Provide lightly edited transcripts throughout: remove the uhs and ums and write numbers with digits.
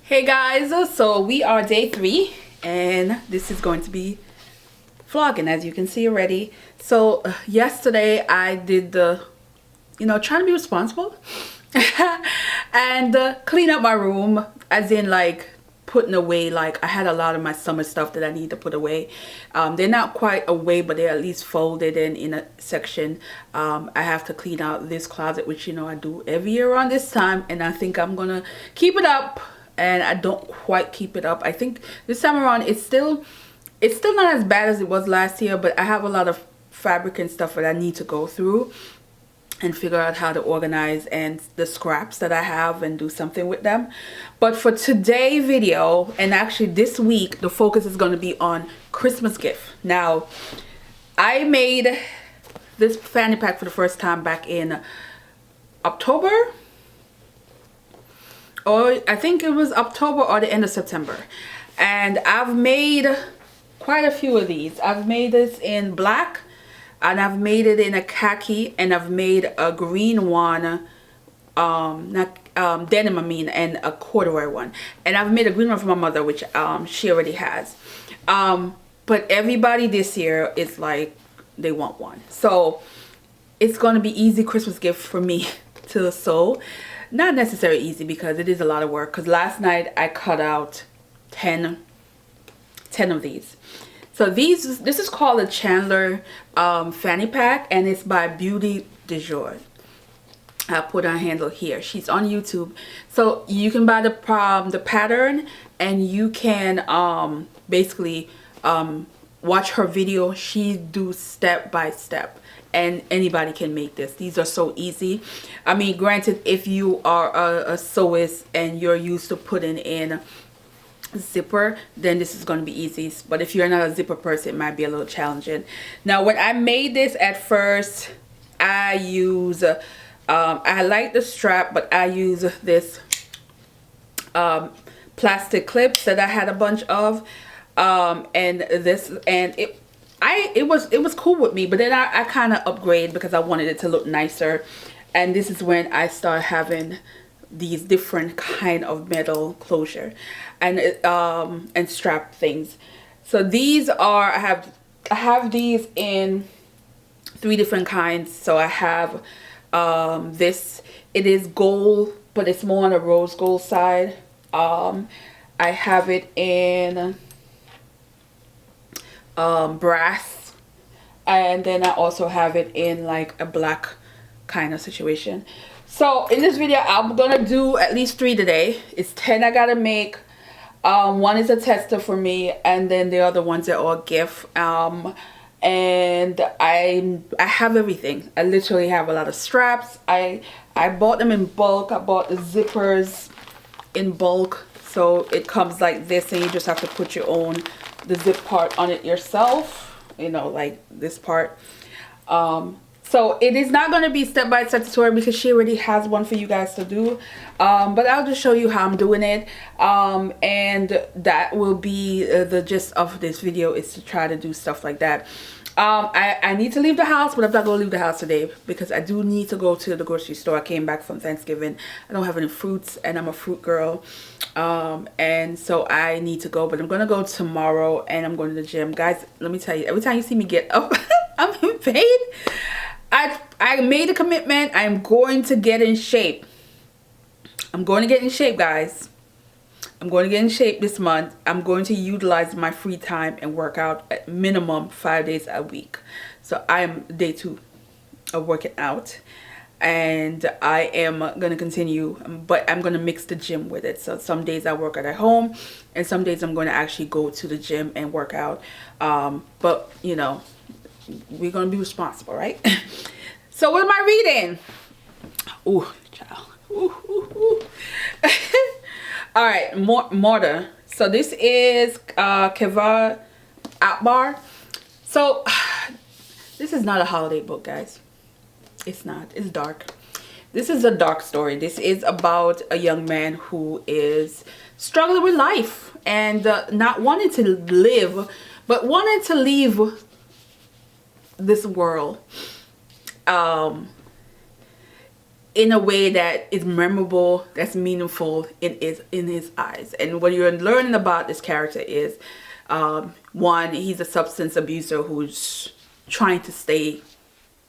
Hey guys, so we are day 3 and this is going to be vlogging, as you can see already. So yesterday I did the trying to be responsible and clean up my room, as in like putting away, like I had a lot of my summer stuff that I need to put away. They're not quite away, but they're at least folded in a section. I have to clean out this closet, which I do every year around this time, and I think I'm gonna keep it up. And I don't quite keep it up. I think this time around it's still not as bad as it was last year, but I have a lot of fabric and stuff that I need to go through and figure out how to organize, and the scraps that I have, and do something with them. But for today's video, and actually this week, the focus is going to be on Christmas gift. Now, I made this fanny pack for the first time back in October, or I think it was October or the end of September, and I've made quite a few of these. I've made this in black, and I've made it in a khaki, and I've made a green one, denim I mean, and a corduroy one, and I've made a green one for my mother, which she already has. But everybody this year is like they want one, so it's going to be easy Christmas gift for me to sew. Not necessarily easy, because it is a lot of work, because last night I cut out 10 of these. So this is called a Chandler fanny pack, and it's by Beauty de Jour. I'll put her handle here. She's on YouTube, so you can buy the pattern, and you can basically watch her video. She do step by step, and anybody can make this. These are so easy. I mean, granted, if you are a sewist and you're used to putting in zipper, then this is going to be easy. But if you're not a zipper person, it might be a little challenging. Now, when I made this at first, I use I like the strap, but I use this plastic clips that I had a bunch of, and it was cool with me, but then I kind of upgraded because I wanted it to look nicer. And this is when I started having these different kind of metal closure and strap things. So these are, I have these in 3 different kinds. So I have this, it is gold, but it's more on the rose gold side. I have it in brass, and then I also have it in like a black kind of situation. So in this video, I'm gonna do at least 3 today. It's 10 I gotta make. One is a tester for me, and then the other ones are all gift. And I have everything. I literally have a lot of straps. I bought them in bulk. I bought the zippers in bulk, so it comes like this, and you just have to put your own the zip part on it yourself, like this part. So it is not going to be step-by-step tutorial, because she already has one for you guys to do, but I'll just show you how I'm doing it, and that will be the gist of this video, is to try to do stuff like that. I need to leave the house, but I'm not going to leave the house today, because I do need to go to the grocery store. I came back from Thanksgiving. I don't have any fruits, and I'm a fruit girl, and so I need to go, but I'm going to go tomorrow, and I'm going to the gym. Guys, let me tell you, every time you see me get up, I'm in pain. I made a commitment. I'm going to get in shape. I'm going to get in shape, guys. I'm going to get in shape this month. I'm going to utilize my free time and work out at minimum 5 days a week. So I am day 2 of working out, and I am going to continue, but I'm going to mix the gym with it. So some days I work out at home, and some days I'm going to actually go to the gym and work out. But we're going to be responsible, right? So what am I reading? Ooh, child. Ooh, ooh, ooh. All right, Mortar. So this is Keva Akbar. So this is not a holiday book, guys. It's not. It's dark. This is a dark story. This is about a young man who is struggling with life, and not wanting to live, but wanting to leave this world. in a way that is memorable, that's meaningful in his eyes. And what you're learning about this character is, one, he's a substance abuser who's trying to stay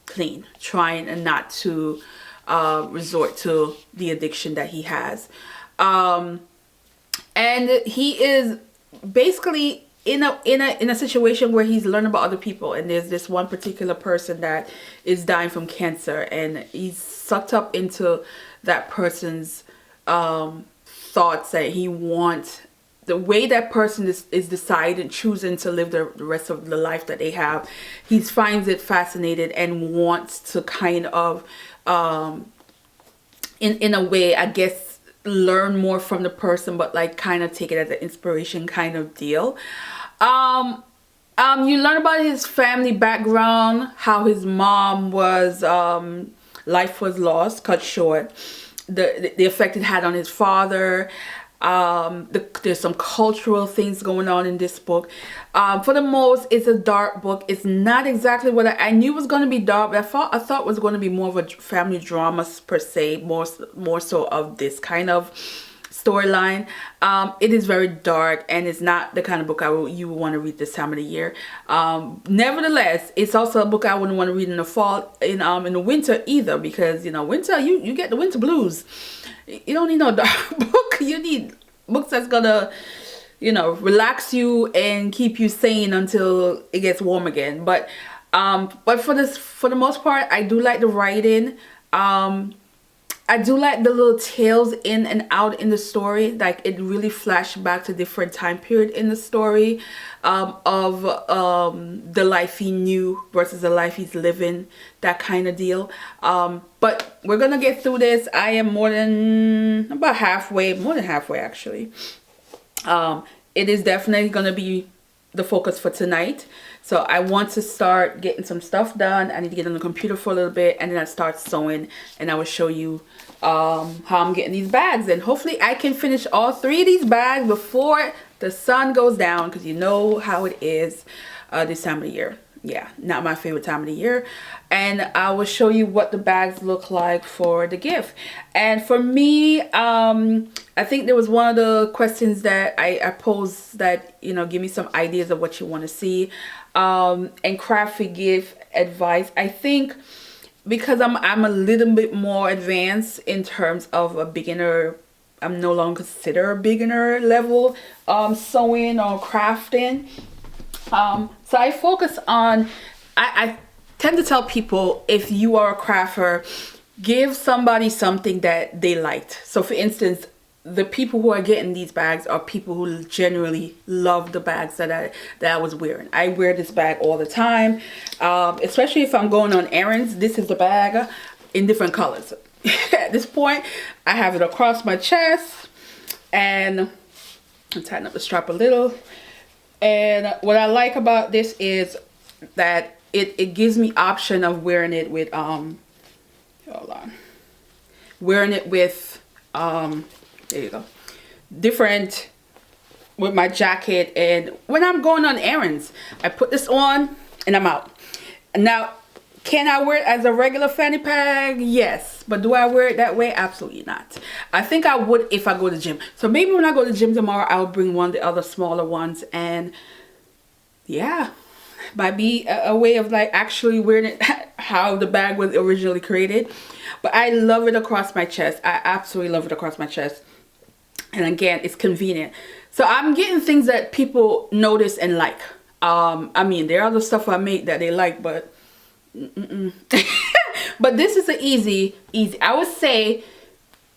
clean, trying and not to resort to the addiction that he has. And he is basically in a situation where he's learning about other people, and there's this one particular person that is dying from cancer, and he's sucked up into that person's thoughts that he wants. The way that person is deciding, choosing to live the rest of the life that they have, he finds it fascinating and wants to kind of, in a way, I guess, learn more from the person, but like kind of take it as an inspiration kind of deal. You learn about his family background, how his mom was, life was lost, cut short, the effect it had on his father. There's some cultural things going on in this book. For the most, it's a dark book. It's not exactly what I knew was going to be dark, but I thought it was going to be more of a family drama per se, more so of this kind of storyline. It is very dark, and it's not the kind of book you would want to read this time of the year. Nevertheless, it's also a book I wouldn't want to read in the fall, in the winter either, because winter, you get the winter blues. You don't need no dark book. You need books that's gonna relax you and keep you sane until it gets warm again. But for the most part, I do like the writing. I do like the little tales in and out in the story. Like, it really flashed back to different time period in the story, of the life he knew versus the life he's living, that kind of deal. But we're gonna get through this. I am more than halfway actually. It is definitely gonna be the focus for tonight. So I want to start getting some stuff done. I need to get on the computer for a little bit, and then I start sewing, and I will show you how I'm getting these bags, and hopefully I can finish all 3 of these bags before the sun goes down, because you know how it is this time of the year. Yeah, not my favorite time of the year. And I will show you what the bags look like for the gift. And for me, I think there was one of the questions that I posed that, give me some ideas of what you want to see, and crafty gift advice. I think because I'm a little bit more advanced in terms of a beginner, I'm no longer considered a beginner level sewing or crafting. So I focus on, I tend to tell people, if you are a crafter, give somebody something that they liked. So for instance, the people who are getting these bags are people who generally love the bags that I was wearing. I wear this bag all the time, especially if I'm going on errands. This is the bag in different colors. At this point, I have it across my chest, and I'm tying up the strap a little. And what I like about this is that it gives me option of wearing it with wearing it with there you go, different, with my jacket. And when I'm going on errands, I put this on and I'm out. Now, can I wear it as a regular fanny pack? Yes. But do I wear it that way? Absolutely not. I think I would if I go to the gym. So maybe when I go to the gym tomorrow, I'll bring one of the other smaller ones. And yeah, might be a way of like actually wearing it how the bag was originally created. But I love it across my chest. I absolutely love it across my chest. And again, it's convenient. So I'm getting things that people notice and like. I mean, there are other stuff I make that they like, but but this is an easy. I would say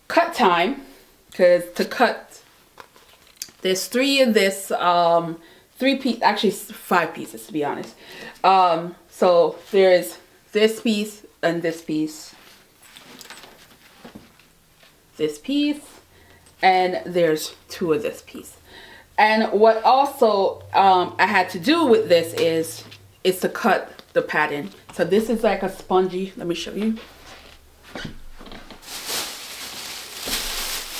cut time, because to cut, there's 3 of this, 3 pieces, actually 5 pieces to be honest. So there's this piece and this piece, this piece, and there's 2 of this piece. And what also I had to do with this is to cut the pattern. So this is like a spongy, let me show you.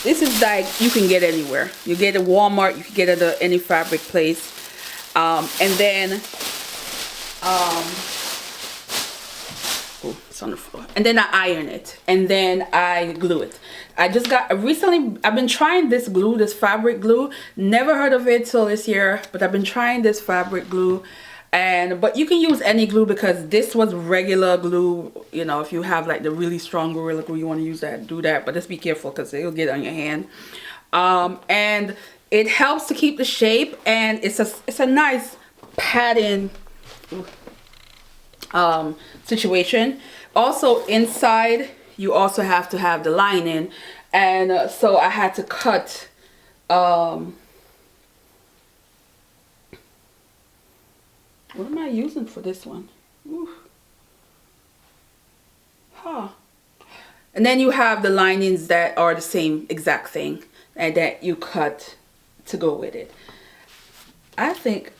This is like, you can get anywhere. You get at Walmart, you can get at any fabric place. And then, oh, on the floor. And then I iron it, and then I glue it. I just got recently, I've been trying this glue, this fabric glue. Never heard of it till this year, but I've been trying this fabric glue. But you can use any glue, because this was regular glue. You know, if you have like the really strong Gorilla Glue, you want to use that, do that. But just be careful, because it'll get on your hand. And it helps to keep the shape, and it's a nice padding situation. Also inside, you also have to have the lining, and so I had to cut what am I using for this one? Ooh. Huh. And then you have the linings that are the same exact thing, and that you cut to go with it. I don't think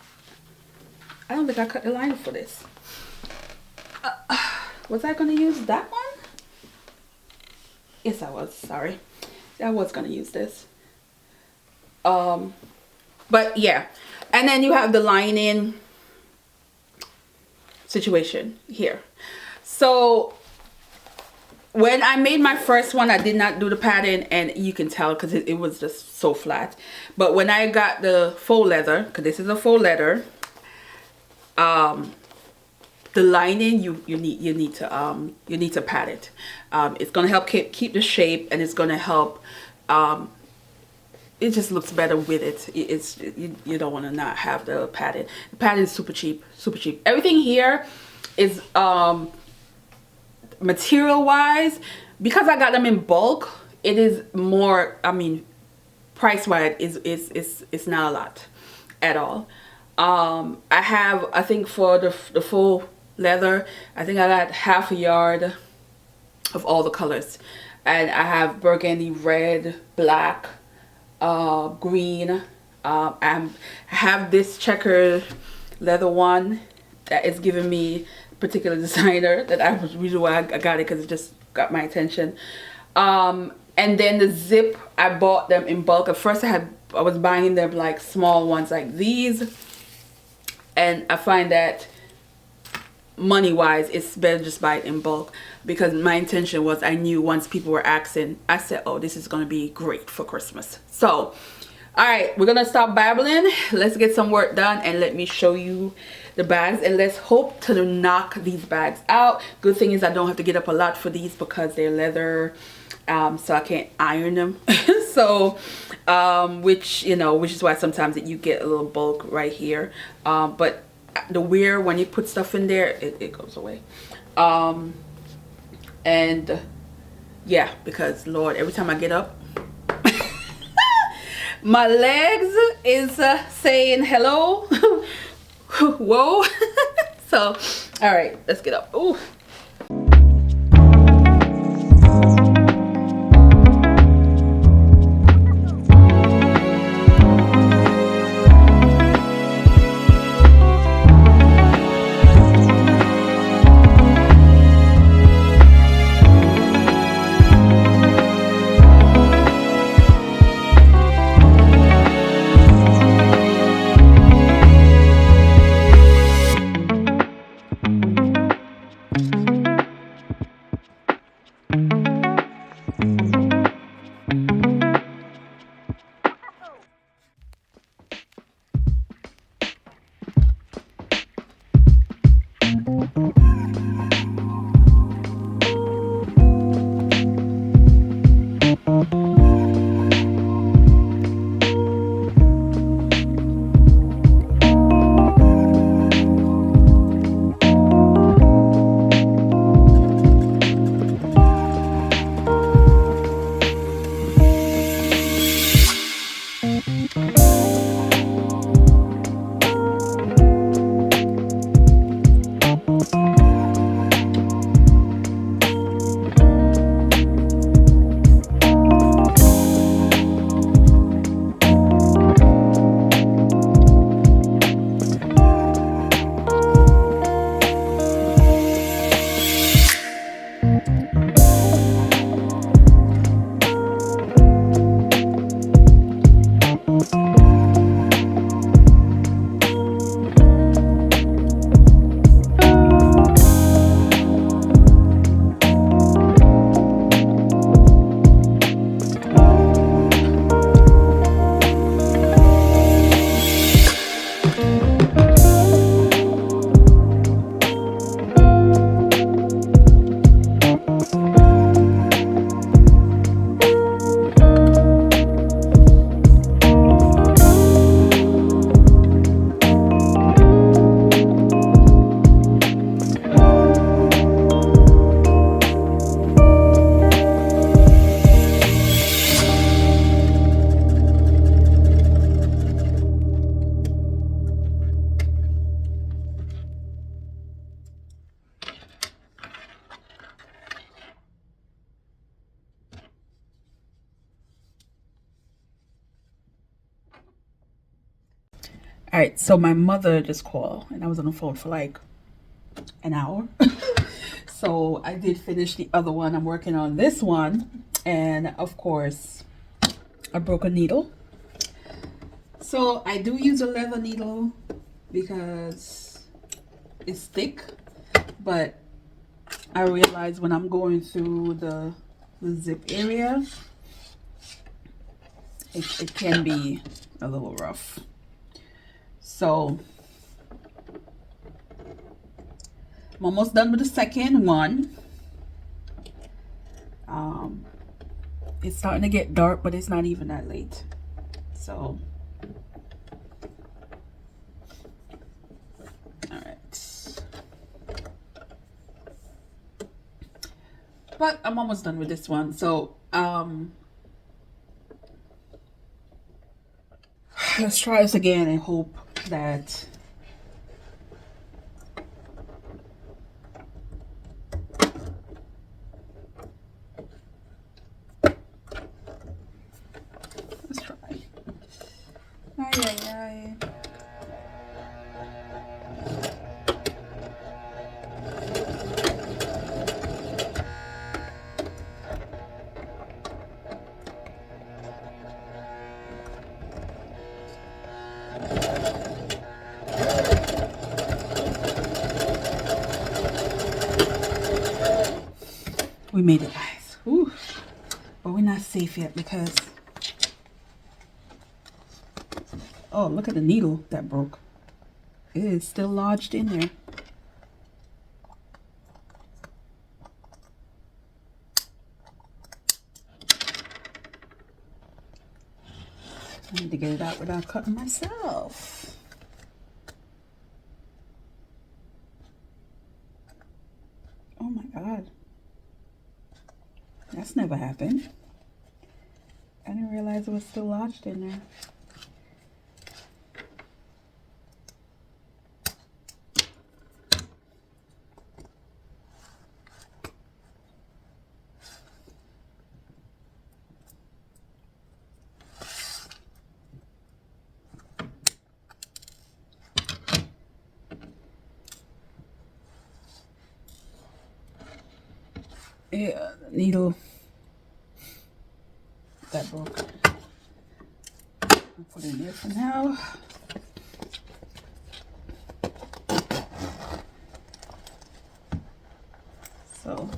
I cut the lining for this. Was I gonna use that one? Yes, I was. Sorry, I was gonna use this. But yeah, and then you have the lining situation here. So when I made my first one, I did not do the pattern, and you can tell because it was just so flat. But when I got the faux leather, because this is a faux leather, the lining you need to pat it. It's gonna help keep the shape, and it's gonna help. It just looks better with it. You don't want to not have the padding. The padding is super cheap, super cheap. Everything here is material wise, because I got them in bulk, it is more, I mean, price wise it's not a lot at all. I think for the full leather, I think I got half a yard of all the colors, and I have burgundy, red, black, green. I have this checker leather one that is giving me a particular designer that I was really why I got it, because it just got my attention. And then the zip, I bought them in bulk. At first I was buying them like small ones like these, and I find that money wise it's better just buy it in bulk, because my intention was, I knew once people were asking, I said, oh, this is going to be great for Christmas. So all right, we're gonna stop babbling. Let's get some work done, and let me show you the bags, and let's hope to knock these bags out. Good thing is I don't have to get up a lot for these, because they're leather, so I can't iron them. So which is why sometimes you get a little bulk right here, but the wear, when you put stuff in there, it goes away. And yeah, because Lord, every time I get up my legs is saying hello. Whoa. So all right, let's get up. Ooh. All right, so my mother just called and I was on the phone for like an hour. So I did finish the other one. I'm working on this one, and of course I broke a needle. So I do use a leather needle because it's thick, but I realize when I'm going through the zip area, it can be a little rough. So I'm almost done with the second one. It's starting to get dark, but it's not even that late. So, all right. But I'm almost done with this one. So, let's try this again and hope that let's try. Ay, ay, ay. We made it, guys. Whew. But we're not safe yet because, oh, look at the needle that broke. It is still lodged in there. I need to get it out without cutting myself. Oh my God. That's never happened. I didn't realize it was still lodged in there. Yeah, the needle that broke. I'll put it in there for now. So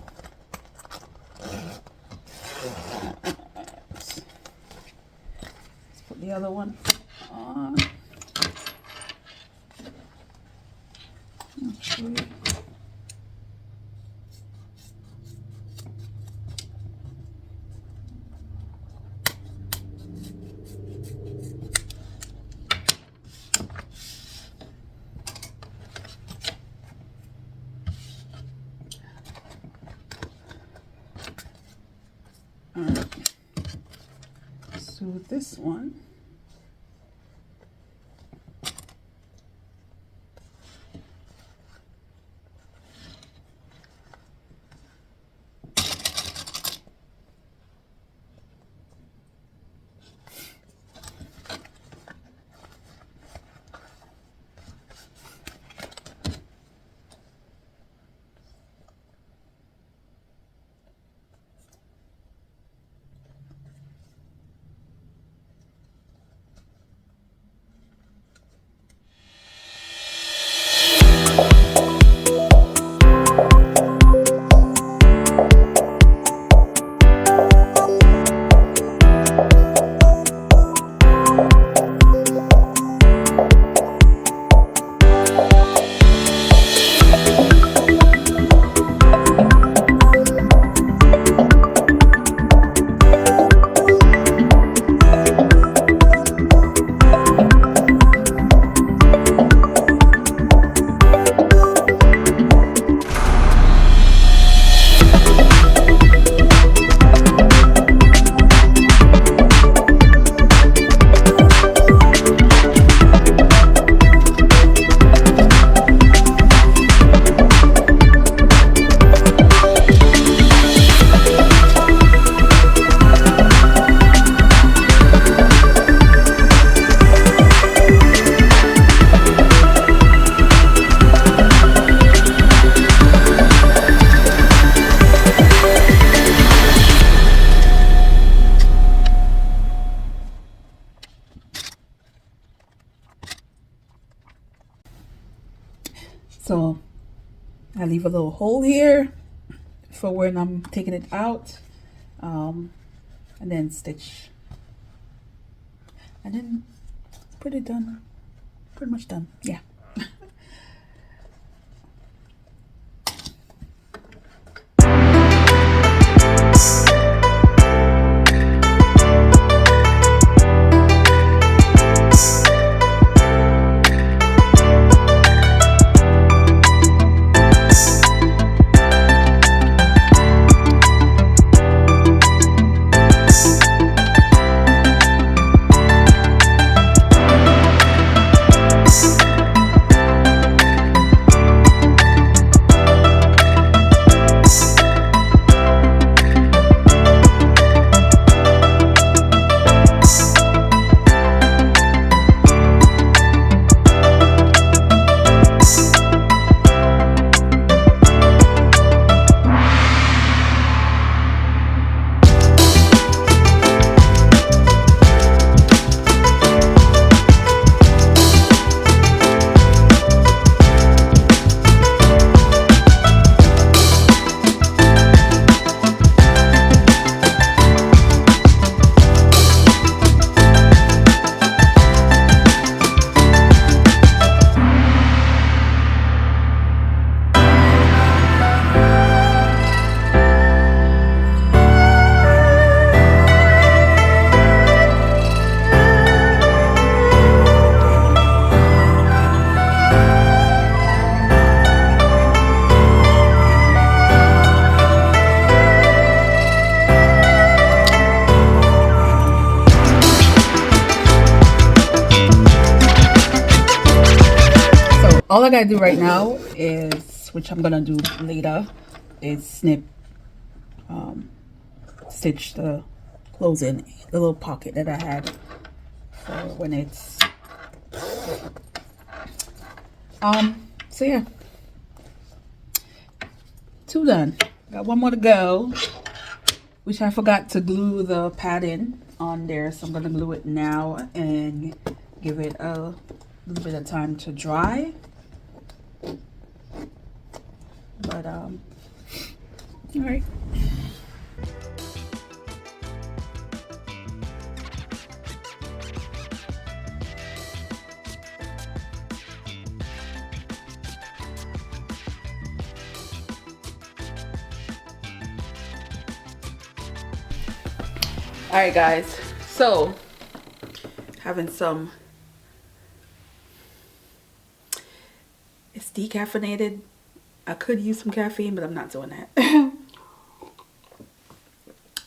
let's put the other one on. Okay. All right. So this one. So I leave a little hole here for when I'm taking it out, and then stitch, and then pretty much done. Yeah. All I gotta do right now is, which I'm gonna do later, is stitch the clothes in the little pocket that I had for when it's so yeah, 2 done. Got 1 more to go, which I forgot to glue the padding on there, so I'm gonna glue it now and give it a little bit of time to dry. But all right. All right, guys, so having some, it's decaffeinated. I could use some caffeine, but I'm not doing that.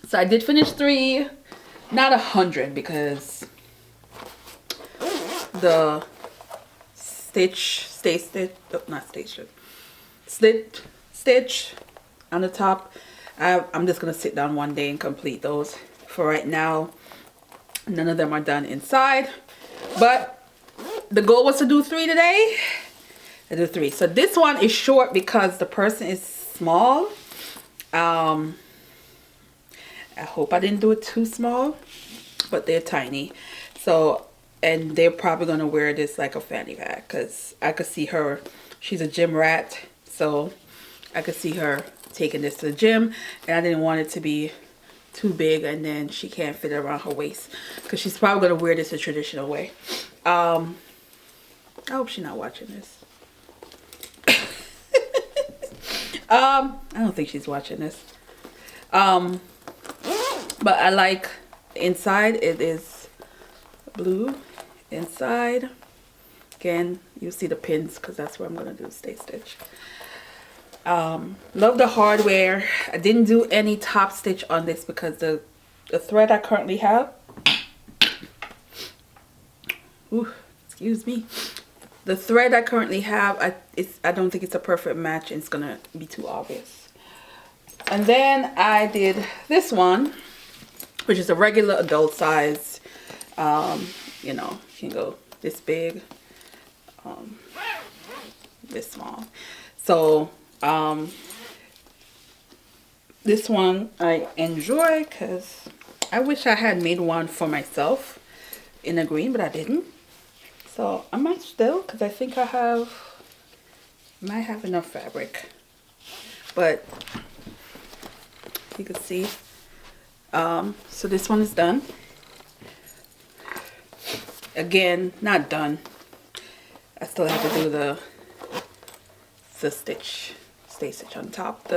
So I did finish 3, not 100, because the slit stitch on the top, I'm just gonna sit down one day and complete those. For right now, none of them are done inside, but the goal was to do 3 today. I do 3. So this one is short because the person is small. I hope I didn't do it too small, but they're tiny. So, and they're probably gonna wear this like a fanny pack, because I could see her, she's a gym rat, so I could see her taking this to the gym, and I didn't want it to be too big and then she can't fit it around her waist, because she's probably gonna wear this the traditional way. I hope she's not watching this. I don't think she's watching this. But I like the inside. It is blue inside. Again, you see the pins, because that's where I'm gonna do stay stitch. Love the hardware. I didn't do any top stitch on this because the thread I currently have, ooh, excuse me, the thread I currently have, I don't think it's a perfect match, and it's gonna be too obvious. And then I did this one, which is a regular adult size. You know, you can go this big, this small. So this one I enjoy, because I wish I had made one for myself in a green, but I didn't. So I might still, because I think I have Might have enough fabric, but you can see. So this one is done. Again, not done. I still have to do the stitch, stay stitch on top.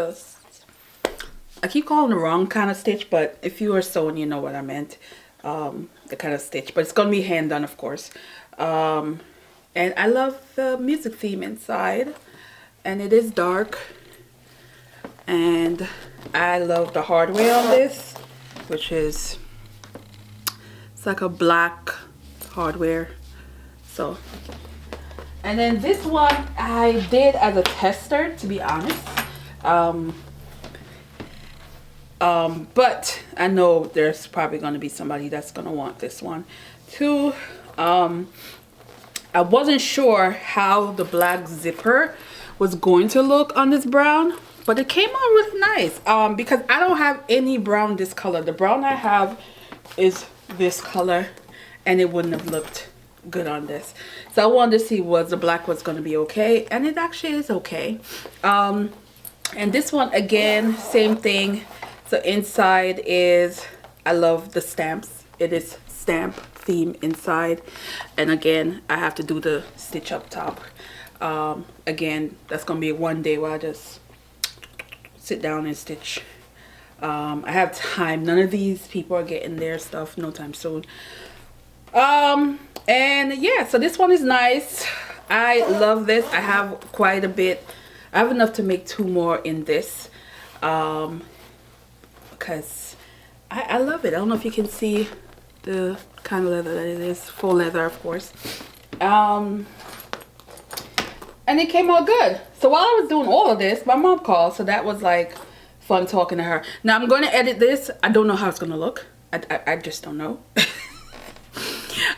I keep calling the wrong kind of stitch, but if you are sewing, you know what I meant. The kind of stitch, but it's gonna be hand done, of course. And I love the music theme inside, and it is dark. And I love the hardware on this, which is, it's like a black hardware. So, and then this one I did as a tester, to be honest. But I know there's probably going to be somebody that's going to want this one too. I wasn't sure how the black zipper was going to look on this brown, but it came out really nice. Because I don't have any brown this color. The brown I have is this color, and it wouldn't have looked good on this. So I wanted to see was the black was going to be okay, and it actually is okay. And this one again, same thing. So inside is, I love the stamps. It is stamp theme inside, and again I have to do the stitch up top. Again, that's gonna be one day where I just sit down and stitch. I have time. None of these people are getting their stuff no time soon. And yeah, so this one is nice. I love this. I have quite a bit. I have enough to make 2 more in this, because I love it. I don't know if you can see the kind of leather that it is. Faux leather, of course. And it came out good. So while I was doing all of this, my mom called, so that was like fun talking to her. Now I'm going to edit this. I don't know how it's going to look. I just don't know.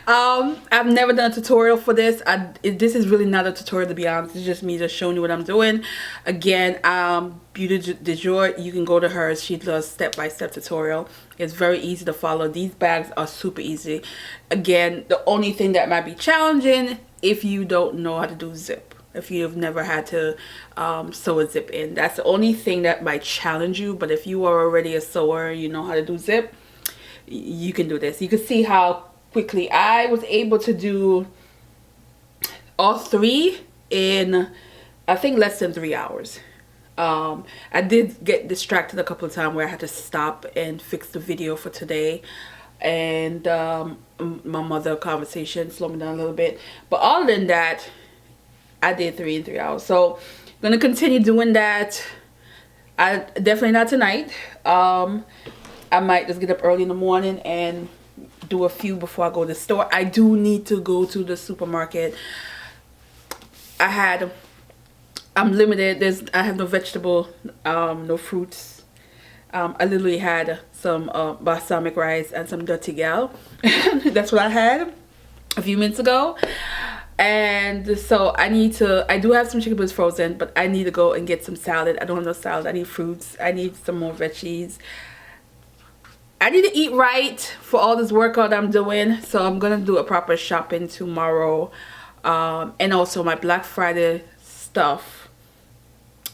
I've never done a tutorial for this. This is really not a tutorial, to be honest. It's just me just showing you what I'm doing. Again, Beauty du Jour, you can go to hers. She does step-by-step tutorial. It's very easy to follow. These bags are super easy. Again, the only thing that might be challenging if you don't know how to do zip. If you've never had to sew a zip in. That's the only thing that might challenge you. But if you are already a sewer, you know how to do zip, you can do this. You can see how quickly I was able to do all 3 in, I think, less than 3 hours. I did get distracted a couple of times where I had to stop and fix the video for today, and my mother conversation slowed me down a little bit. But other than that, I did 3 in 3 hours. So I'm gonna continue doing that. I definitely not tonight. I might just get up early in the morning and do a few before I go to the store. I do need to go to the supermarket. I'm limited. I have no vegetable, no fruits. I literally had some balsamic rice and some dirty gal. That's what I had a few minutes ago. And so I do have some chicken breast frozen, but I need to go and get some salad. I don't have no salad. I need fruits. I need some more veggies. I need to eat right for all this workout I'm doing. So I'm going to do a proper shopping tomorrow. And also my Black Friday stuff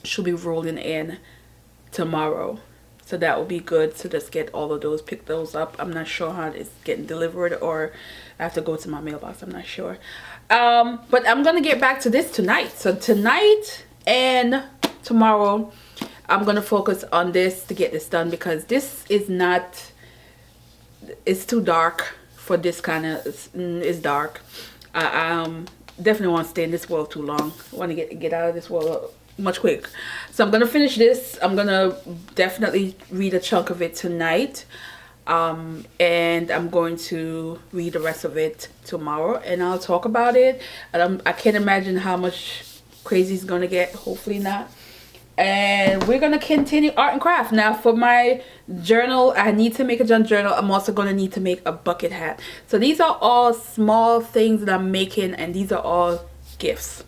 should be rolling in tomorrow. So that will be good to just get all of those, pick those up. I'm not sure how it's getting delivered, or I have to go to my mailbox. I'm not sure. But I'm going to get back to this tonight. So tonight and tomorrow, I'm going to focus on this to get this done, because this is not, it's too dark for this kind of, it's dark. I definitely want to stay in this world too long. I want to get out of this world much quick. So I'm going to finish this. I'm going to definitely read a chunk of it tonight. And I'm going to read the rest of it tomorrow, and I'll talk about it. And I can't imagine how much crazy it's going to get. Hopefully not. And we're going to continue art and craft. Now for my journal, I need to make a journal. I'm also going to need to make a bucket hat. So these are all small things that I'm making, and these are all gifts.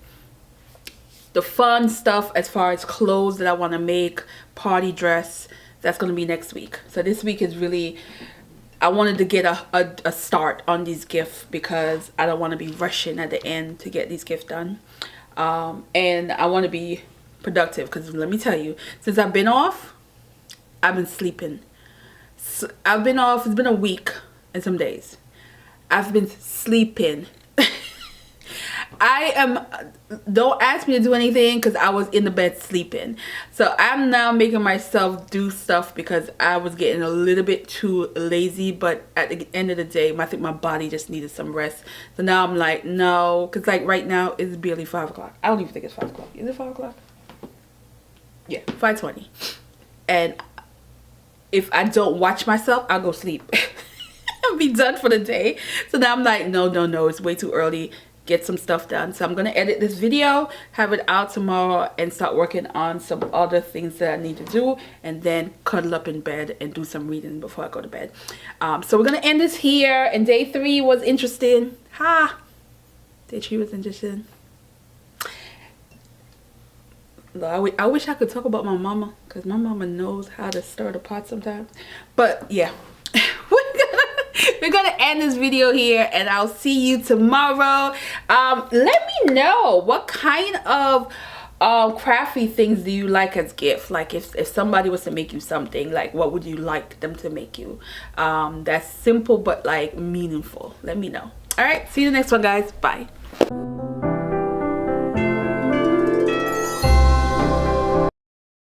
The fun stuff as far as clothes that I want to make, party dress, that's going to be next week. So this week is really, I wanted to get a start on these gifts, because I don't want to be rushing at the end to get these gifts done. and I want to be productive, because let me tell you, since I've been off, I've been sleeping. So I've been off, it's been a week and some days. I've been sleeping. Don't ask me to do anything because I was in the bed sleeping. So I'm now making myself do stuff because I was getting a little bit too lazy, but at the end of the day, I think my body just needed some rest. So now I'm like, no, because like right now it's barely 5 o'clock. I don't even think it's 5 o'clock. Is it 5 o'clock? Yeah, 5:20. And if I don't watch myself, I'll go sleep. I'll be done for the day. So now I'm like, no, it's way too early. Get some stuff done. So I'm gonna edit this video, have it out tomorrow, and start working on some other things that I need to do, and then cuddle up in bed and do some reading before I go to bed. So we're gonna end this here, and day 3 was interesting. Day 3 was interesting. I wish I could talk about my mama, because my mama knows how to stir the pot sometimes. But yeah, we're gonna end this video here, and I'll see you tomorrow. Let me know what kind of crafty things do you like as gift. Like if somebody was to make you something, like what would you like them to make you? That's simple but like meaningful. Let me know. All right, see you in the next one, guys. Bye.